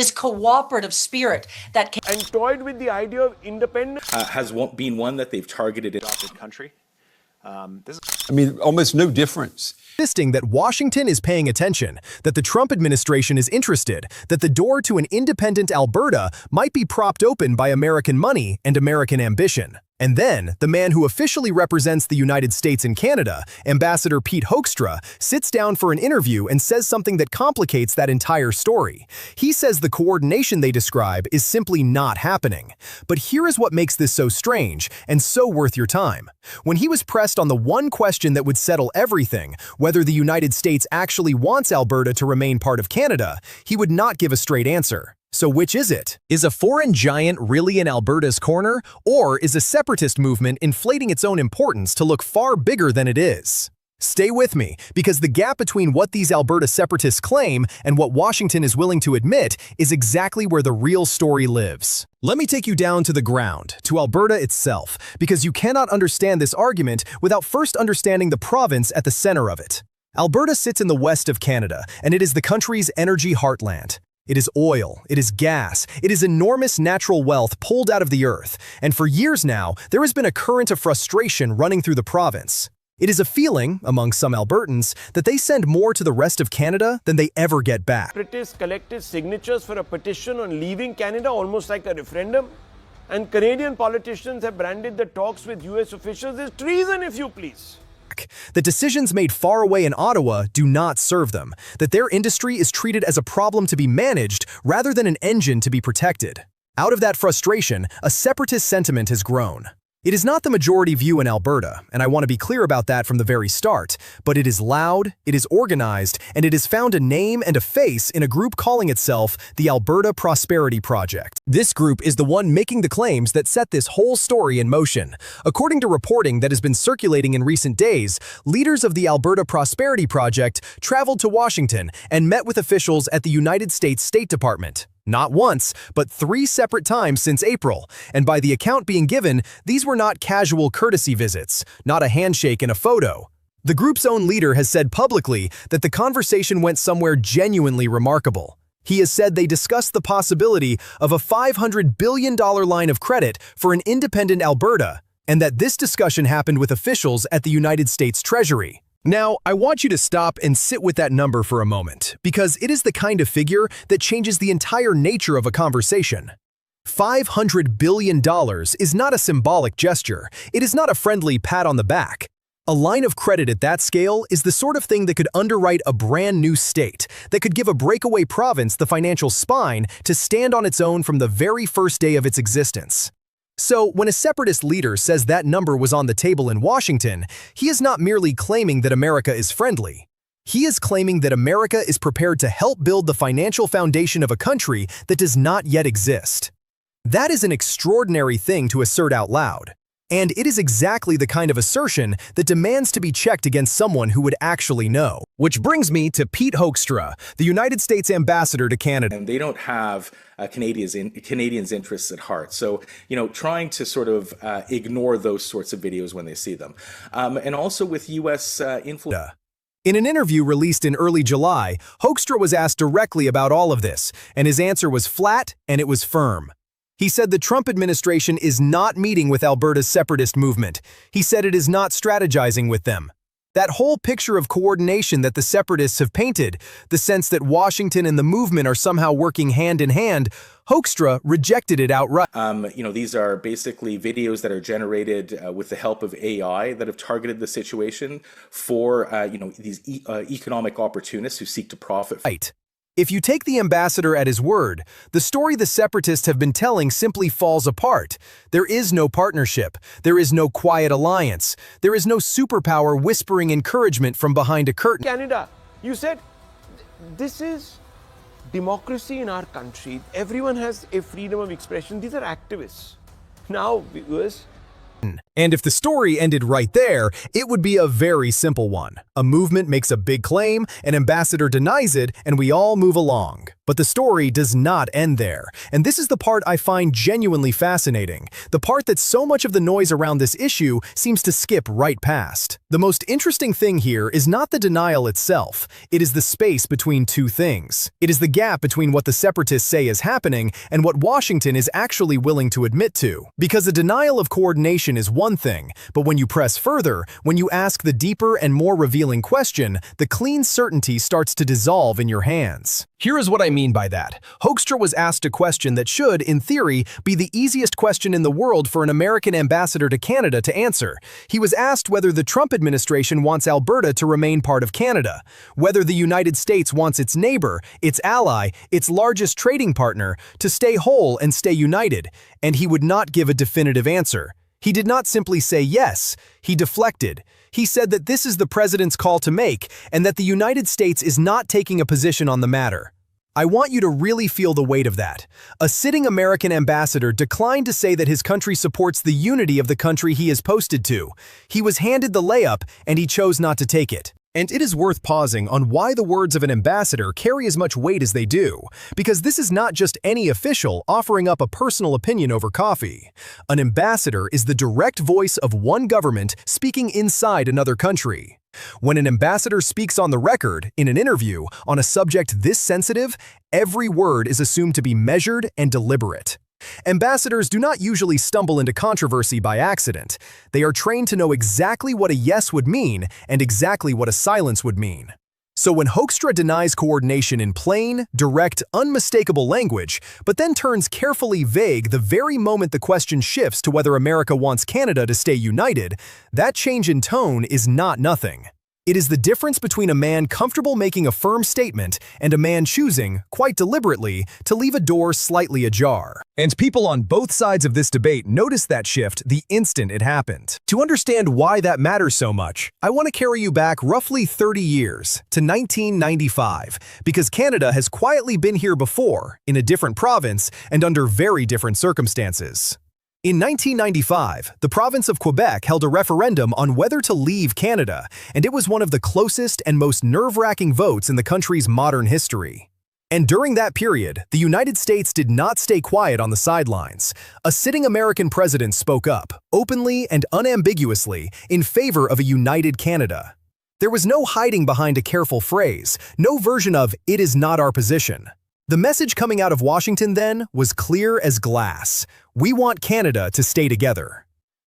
This cooperative spirit that can and toyed with the idea of independence has been one that they've targeted in adopted country. Almost no difference. Insisting that Washington is paying attention, that the Trump administration is interested, that the door to an independent Alberta might be propped open by American money and American ambition. And then, the man who officially represents the United States in Canada, Ambassador Pete Hoekstra, sits down for an interview and says something that complicates that entire story. He says the coordination they describe is simply not happening. But here is what makes this so strange and so worth your time. When he was pressed on the one question that would settle everything, whether the United States actually wants Alberta to remain part of Canada, he would not give a straight answer. So which is it? Is a foreign giant really in Alberta's corner, or is a separatist movement inflating its own importance to look far bigger than it is? Stay with me, because the gap between what these Alberta separatists claim and what Washington is willing to admit is exactly where the real story lives. Let me take you down to the ground, to Alberta itself, because you cannot understand this argument without first understanding the province at the center of it. Alberta sits in the west of Canada, and it is the country's energy heartland. It is oil, it is gas, it is enormous natural wealth pulled out of the earth, and for years now, there has been a current of frustration running through the province. It is a feeling, among some Albertans, that they send more to the rest of Canada than they ever get back. Separatists collected signatures for a petition on leaving Canada, almost like a referendum, and Canadian politicians have branded the talks with U.S. officials as treason, if you please. That decisions made far away in Ottawa do not serve them, that their industry is treated as a problem to be managed rather than an engine to be protected. Out of that frustration, a separatist sentiment has grown. It is not the majority view in Alberta, and I want to be clear about that from the very start, but it is loud, it is organized, and it has found a name and a face in a group calling itself the Alberta Prosperity Project. This group is the one making the claims that set this whole story in motion. According to reporting that has been circulating in recent days, leaders of the Alberta Prosperity Project traveled to Washington and met with officials at the United States State Department. Not once, but 3 separate times since April, and by the account being given, these were not casual courtesy visits, not a handshake and a photo. The group's own leader has said publicly that the conversation went somewhere genuinely remarkable. He has said they discussed the possibility of a $500 billion line of credit for an independent Alberta, and that this discussion happened with officials at the United States Treasury. Now, I want you to stop and sit with that number for a moment, because it is the kind of figure that changes the entire nature of a conversation. $500 billion is not a symbolic gesture. It is not a friendly pat on the back. A line of credit at that scale is the sort of thing that could underwrite a brand new state, that could give a breakaway province the financial spine to stand on its own from the very first day of its existence. So, when a separatist leader says that number was on the table in Washington, he is not merely claiming that America is friendly. He is claiming that America is prepared to help build the financial foundation of a country that does not yet exist. That is an extraordinary thing to assert out loud. And it is exactly the kind of assertion that demands to be checked against someone who would actually know. Which brings me to Pete Hoekstra, the United States ambassador to Canada. And they don't have Canadians' interests at heart. So, trying to sort of ignore those sorts of videos when they see them. And also with U.S. influence. In an interview released in early July, Hoekstra was asked directly about all of this, and his answer was flat and it was firm. He said the Trump administration is not meeting with Alberta's separatist movement. He said it is not strategizing with them. That whole picture of coordination that the separatists have painted, the sense that Washington and the movement are somehow working hand in hand, Hoekstra rejected it outright. These are basically videos that are generated with the help of AI that have targeted the situation for, these economic opportunists who seek to profit. Right. If you take the ambassador at his word, the story the separatists have been telling simply falls apart. There is no partnership. There is no quiet alliance. There is no superpower whispering encouragement from behind a curtain. Canada, you said, this is democracy in our country. Everyone has a freedom of expression. These are activists. Now, viewers, And if the story ended right there, it would be a very simple one. A movement makes a big claim, an ambassador denies it, and we all move along. But the story does not end there. And this is the part I find genuinely fascinating. The part that so much of the noise around this issue seems to skip right past. The most interesting thing here is not the denial itself. It is the space between two things. It is the gap between what the separatists say is happening and what Washington is actually willing to admit to. Because a denial of coordination is one thing, but when you press further, when you ask the deeper and more revealing question, the clean certainty starts to dissolve in your hands. Here is what I mean by that. Hoekstra was asked a question that should, in theory, be the easiest question in the world for an American ambassador to Canada to answer. He was asked whether the Trump administration wants Alberta to remain part of Canada, whether the United States wants its neighbor, its ally, its largest trading partner, to stay whole and stay united, and he would not give a definitive answer. He did not simply say yes, he deflected. He said that this is the president's call to make and that the United States is not taking a position on the matter. I want you to really feel the weight of that. A sitting American ambassador declined to say that his country supports the unity of the country he is posted to. He was handed the layup and he chose not to take it. And it is worth pausing on why the words of an ambassador carry as much weight as they do, because this is not just any official offering up a personal opinion over coffee. An ambassador is the direct voice of one government speaking inside another country. When an ambassador speaks on the record, in an interview, on a subject this sensitive, every word is assumed to be measured and deliberate. Ambassadors do not usually stumble into controversy by accident. They are trained to know exactly what a yes would mean and exactly what a silence would mean. So when Hoekstra denies coordination in plain, direct, unmistakable language, but then turns carefully vague the very moment the question shifts to whether America wants Canada to stay united, that change in tone is not nothing. It is the difference between a man comfortable making a firm statement and a man choosing, quite deliberately, to leave a door slightly ajar. And people on both sides of this debate noticed that shift the instant it happened. To understand why that matters so much, I want to carry you back roughly 30 years, to 1995, because Canada has quietly been here before, in a different province and under very different circumstances. In 1995, the province of Quebec held a referendum on whether to leave Canada, and it was one of the closest and most nerve-wracking votes in the country's modern history. And during that period, the United States did not stay quiet on the sidelines. A sitting American president spoke up, openly and unambiguously, in favor of a united Canada. There was no hiding behind a careful phrase, no version of "it is not our position." The message coming out of Washington then was clear as glass. We want Canada to stay together.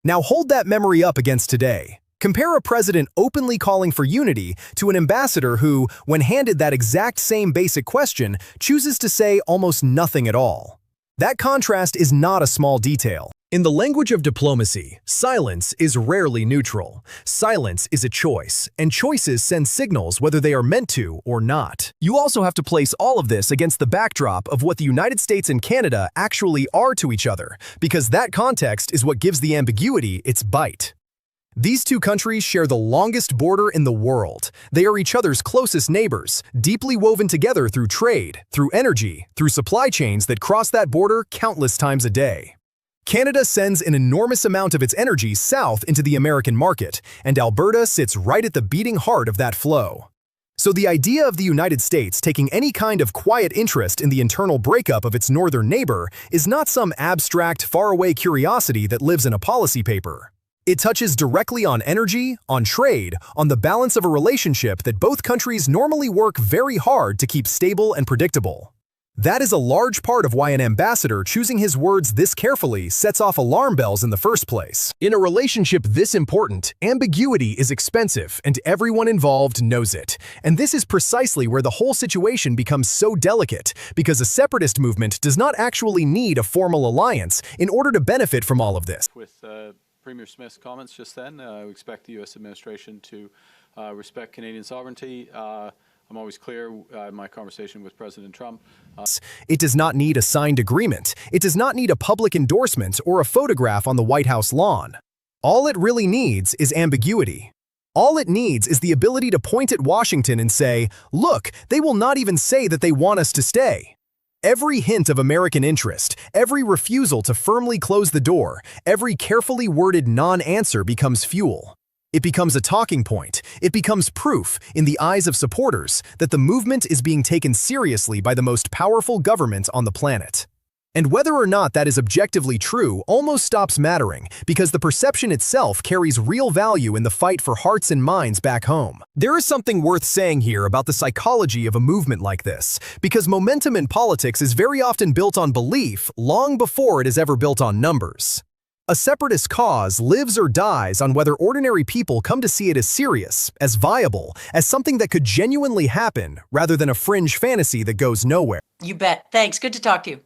Now hold that memory up against today. Compare a president openly calling for unity to an ambassador who, when handed that exact same basic question, chooses to say almost nothing at all. That contrast is not a small detail. In the language of diplomacy, silence is rarely neutral. Silence is a choice, and choices send signals whether they are meant to or not. You also have to place all of this against the backdrop of what the United States and Canada actually are to each other, because that context is what gives the ambiguity its bite. These two countries share the longest border in the world. They are each other's closest neighbors, deeply woven together through trade, through energy, through supply chains that cross that border countless times a day. Canada sends an enormous amount of its energy south into the American market, and Alberta sits right at the beating heart of that flow. So the idea of the United States taking any kind of quiet interest in the internal breakup of its northern neighbor is not some abstract, faraway curiosity that lives in a policy paper. It touches directly on energy, on trade, on the balance of a relationship that both countries normally work very hard to keep stable and predictable. That is a large part of why an ambassador choosing his words this carefully sets off alarm bells in the first place. In a relationship this important, ambiguity is expensive, and everyone involved knows it. And this is precisely where the whole situation becomes so delicate, because a separatist movement does not actually need a formal alliance in order to benefit from all of this. With Premier Smith's comments just then, we expect the U.S. administration to respect Canadian sovereignty. I'm always clear in my conversation with President Trump. It does not need a signed agreement. It does not need a public endorsement or a photograph on the White House lawn. All it really needs is ambiguity. All it needs is the ability to point at Washington and say, look, they will not even say that they want us to stay. every hint of American interest, every refusal to firmly close the door, every carefully worded non-answer becomes fuel. It becomes a talking point. It becomes proof, in the eyes of supporters, that the movement is being taken seriously by the most powerful government on the planet. And whether or not that is objectively true almost stops mattering, because the perception itself carries real value in the fight for hearts and minds back home. There is something worth saying here about the psychology of a movement like this, because momentum in politics is very often built on belief long before it is ever built on numbers. A separatist cause lives or dies on whether ordinary people come to see it as serious, as viable, as something that could genuinely happen, rather than a fringe fantasy that goes nowhere. You bet. Thanks. Good to talk to you.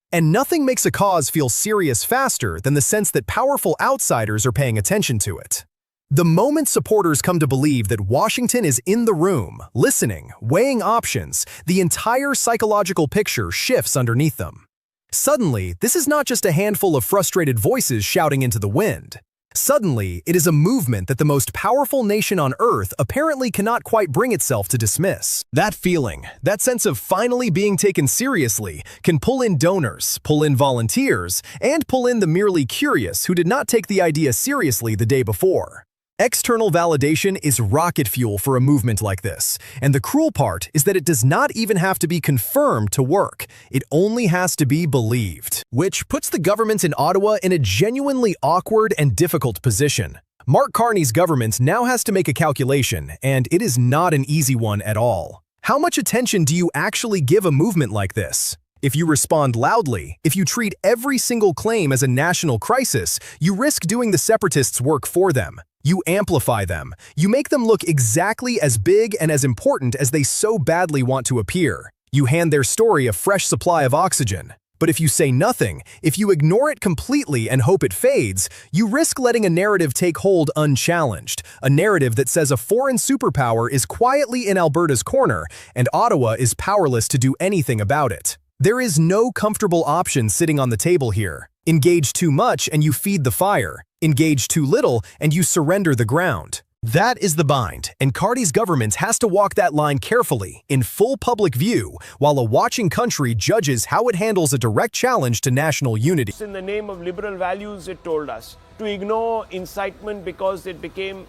And nothing makes a cause feel serious faster than the sense that powerful outsiders are paying attention to it. The moment supporters come to believe that Washington is in the room, listening, weighing options, the entire psychological picture shifts underneath them. Suddenly, this is not just a handful of frustrated voices shouting into the wind. Suddenly, it is a movement that the most powerful nation on Earth apparently cannot quite bring itself to dismiss. That feeling, that sense of finally being taken seriously, can pull in donors, pull in volunteers, and pull in the merely curious who did not take the idea seriously the day before. External validation is rocket fuel for a movement like this, and the cruel part is that it does not even have to be confirmed to work. It only has to be believed, which puts the government in Ottawa in a genuinely awkward and difficult position. Mark Carney's government now has to make a calculation, and it is not an easy one at all. How much attention do you actually give a movement like this? If you respond loudly, if you treat every single claim as a national crisis, you risk doing the separatists' work for them. You amplify them. You make them look exactly as big and as important as they so badly want to appear. You hand their story a fresh supply of oxygen. But if you say nothing, if you ignore it completely and hope it fades, you risk letting a narrative take hold unchallenged, a narrative that says a foreign superpower is quietly in Alberta's corner and Ottawa is powerless to do anything about it. There is no comfortable option sitting on the table here. Engage too much and you feed the fire. Engage too little and you surrender the ground. That is the bind, and Carney's government has to walk that line carefully, in full public view, while a watching country judges how it handles a direct challenge to national unity. In the name of liberal values, it told us to ignore incitement because it became,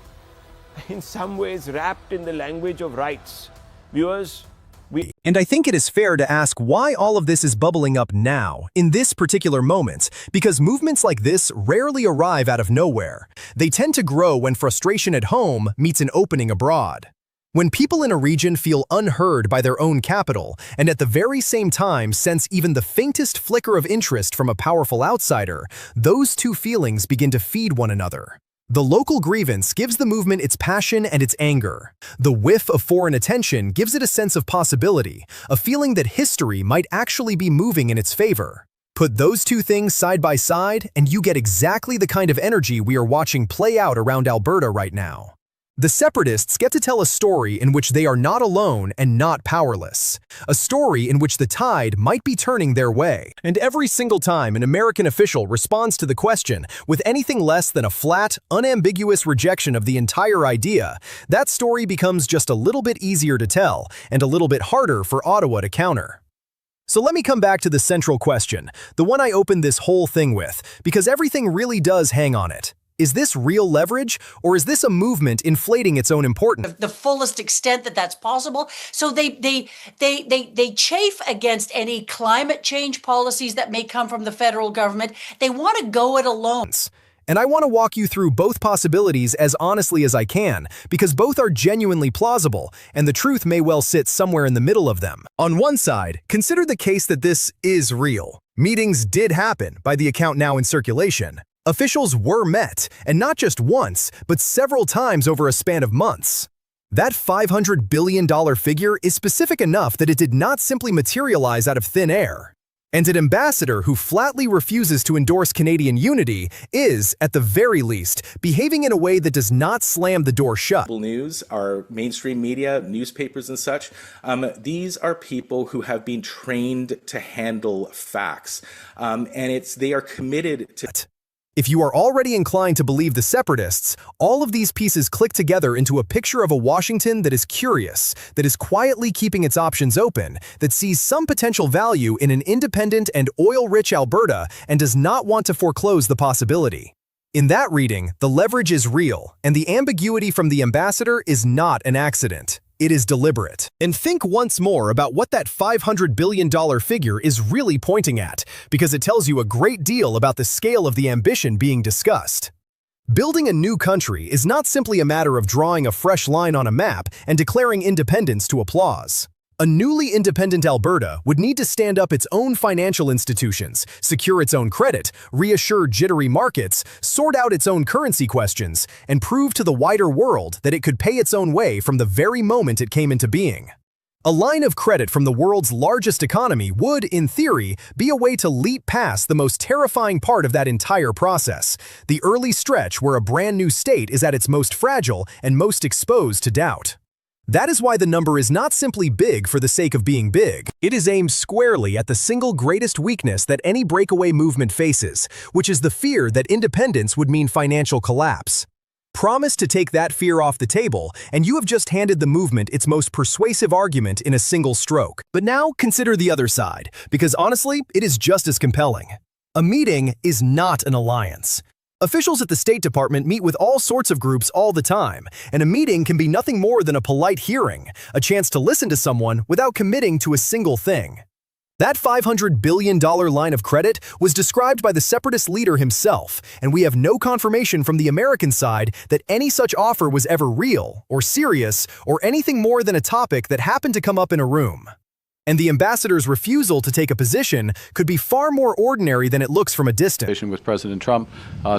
in some ways, wrapped in the language of rights. Viewers, And I think it is fair to ask why all of this is bubbling up now, in this particular moment, because movements like this rarely arrive out of nowhere. They tend to grow when frustration at home meets an opening abroad. When people in a region feel unheard by their own capital, and at the very same time sense even the faintest flicker of interest from a powerful outsider, those two feelings begin to feed one another. The local grievance gives the movement its passion and its anger. The whiff of foreign attention gives it a sense of possibility, a feeling that history might actually be moving in its favor. Put those two things side by side, and you get exactly the kind of energy we are watching play out around Alberta right now. The separatists get to tell a story in which they are not alone and not powerless. A story in which the tide might be turning their way. And every single time an American official responds to the question with anything less than a flat, unambiguous rejection of the entire idea, that story becomes just a little bit easier to tell and a little bit harder for Ottawa to counter. So let me come back to the central question, the one I opened this whole thing with, because everything really does hang on it. Is this real leverage, or is this a movement inflating its own importance? The fullest extent that that's possible. So they chafe against any climate change policies that may come from the federal government. They want to go it alone. And I want to walk you through both possibilities as honestly as I can, because both are genuinely plausible, and the truth may well sit somewhere in the middle of them. On one side, consider the case that this is real. Meetings did happen, by the account now in circulation. Officials were met, and not just once, but several times over a span of months. That $500 billion figure is specific enough that it did not simply materialize out of thin air. And an ambassador who flatly refuses to endorse Canadian unity is, at the very least, behaving in a way that does not slam the door shut. News, our mainstream media, newspapers and such, these are people who have been trained to handle facts. And they are committed to... If you are already inclined to believe the separatists, all of these pieces click together into a picture of a Washington that is curious, that is quietly keeping its options open, that sees some potential value in an independent and oil-rich Alberta and does not want to foreclose the possibility. In that reading, the leverage is real, and the ambiguity from the ambassador is not an accident. It is deliberate. And think once more about what that $500 billion figure is really pointing at, because it tells you a great deal about the scale of the ambition being discussed. Building a new country is not simply a matter of drawing a fresh line on a map and declaring independence to applause. A newly independent Alberta would need to stand up its own financial institutions, secure its own credit, reassure jittery markets, sort out its own currency questions, and prove to the wider world that it could pay its own way from the very moment it came into being. A line of credit from the world's largest economy would, in theory, be a way to leap past the most terrifying part of that entire process, the early stretch where a brand new state is at its most fragile and most exposed to doubt. That is why the number is not simply big for the sake of being big. It is aimed squarely at the single greatest weakness that any breakaway movement faces, which is the fear that independence would mean financial collapse. Promise to take that fear off the table, and you have just handed the movement its most persuasive argument in a single stroke. But now consider the other side, because honestly, it is just as compelling. A meeting is not an alliance. Officials at the State Department meet with all sorts of groups all the time, and a meeting can be nothing more than a polite hearing, a chance to listen to someone without committing to a single thing. That $500 billion line of credit was described by the separatist leader himself, and we have no confirmation from the American side that any such offer was ever real, or serious, or anything more than a topic that happened to come up in a room. And the ambassador's refusal to take a position could be far more ordinary than it looks from a distance. With President Trump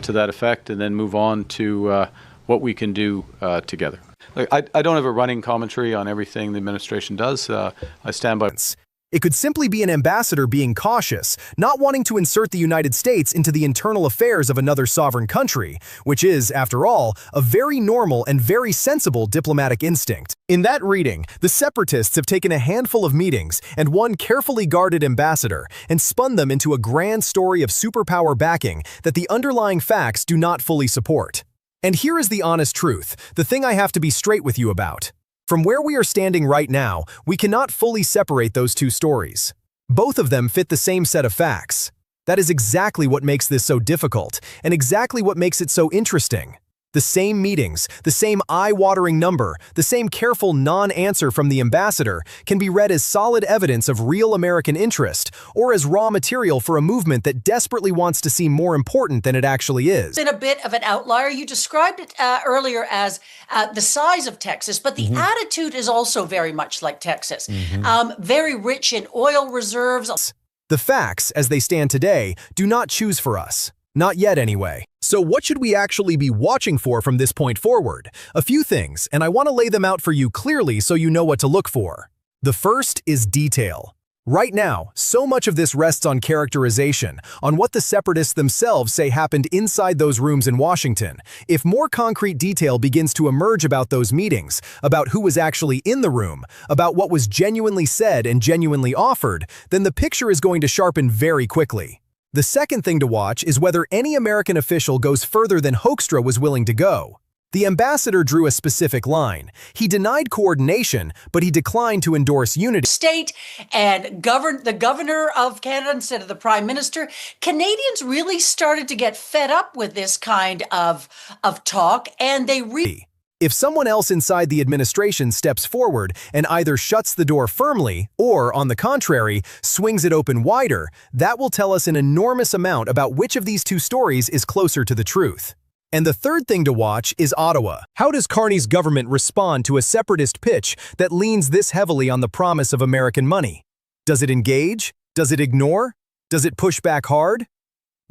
to that effect, and then move on to what we can do together. Look, I don't have a running commentary on everything the administration does. I stand by. It could simply be an ambassador being cautious, not wanting to insert the United States into the internal affairs of another sovereign country, which is, after all, a very normal and very sensible diplomatic instinct. In that reading, the separatists have taken a handful of meetings and one carefully guarded ambassador and spun them into a grand story of superpower backing that the underlying facts do not fully support. And here is the honest truth, the thing I have to be straight with you about. From where we are standing right now, we cannot fully separate those two stories. Both of them fit the same set of facts. That is exactly what makes this so difficult, and exactly what makes it so interesting. The same meetings, the same eye-watering number, the same careful non-answer from the ambassador can be read as solid evidence of real American interest, or as raw material for a movement that desperately wants to seem more important than it actually is. Been a bit of an outlier. You described it earlier as the size of Texas, but the attitude is also very much like Texas. Very rich in oil reserves. The facts, as they stand today, do not choose for us. Not yet, anyway. So what should we actually be watching for from this point forward? A few things, and I want to lay them out for you clearly so you know what to look for. The first is detail. Right now, so much of this rests on characterization, on what the separatists themselves say happened inside those rooms in Washington. If more concrete detail begins to emerge about those meetings, about who was actually in the room, about what was genuinely said and genuinely offered, then the picture is going to sharpen very quickly. The second thing to watch is whether any American official goes further than Hoekstra was willing to go. The ambassador drew a specific line. He denied coordination, but he declined to endorse unity. State and the governor of Canada instead of the prime minister. Canadians really started to get fed up with this kind of talk, and they If someone else inside the administration steps forward and either shuts the door firmly or, on the contrary, swings it open wider, that will tell us an enormous amount about which of these two stories is closer to the truth. And the third thing to watch is Ottawa. How does Carney's government respond to a separatist pitch that leans this heavily on the promise of American money? Does it engage? Does it ignore? Does it push back hard?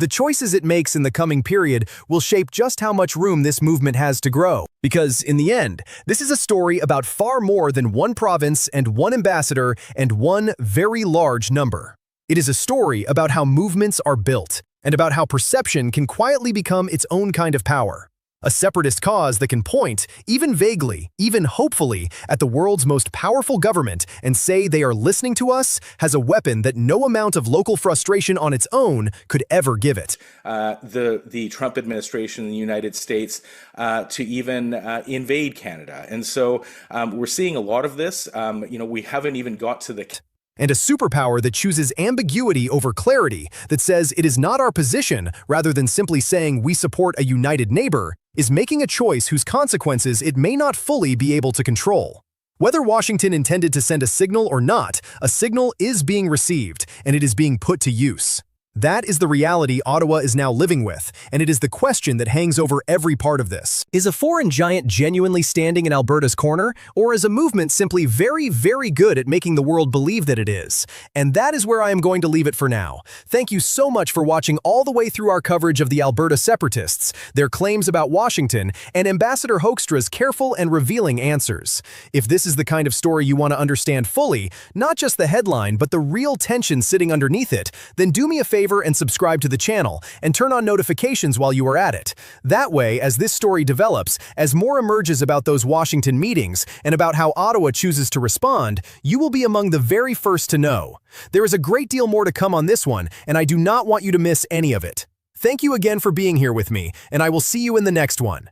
The choices it makes in the coming period will shape just how much room this movement has to grow. Because, in the end, this is a story about far more than one province and one ambassador and one very large number. It is a story about how movements are built, and about how perception can quietly become its own kind of power. A separatist cause that can point, even vaguely, even hopefully, at the world's most powerful government and say they are listening to us has a weapon that no amount of local frustration on its own could ever give it. The Trump administration in the United States to even invade Canada. And so we're seeing a lot of this. We haven't even got to the... And a superpower that chooses ambiguity over clarity, that says it is not our position, rather than simply saying we support a united neighbor, is making a choice whose consequences it may not fully be able to control. Whether Washington intended to send a signal or not, a signal is being received, and it is being put to use. That is the reality Ottawa is now living with, and it is the question that hangs over every part of this. Is a foreign giant genuinely standing in Alberta's corner, or is a movement simply very, very good at making the world believe that it is? And that is where I am going to leave it for now. Thank you so much for watching all the way through our coverage of the Alberta Separatists, their claims about Washington, and Ambassador Hoekstra's careful and revealing answers. If this is the kind of story you want to understand fully, not just the headline, but the real tension sitting underneath it, then do me a favor and subscribe to the channel, and turn on notifications while you are at it. That way, as this story develops, as more emerges about those Washington meetings, and about how Ottawa chooses to respond, you will be among the very first to know. There is a great deal more to come on this one, and I do not want you to miss any of it. Thank you again for being here with me, and I will see you in the next one.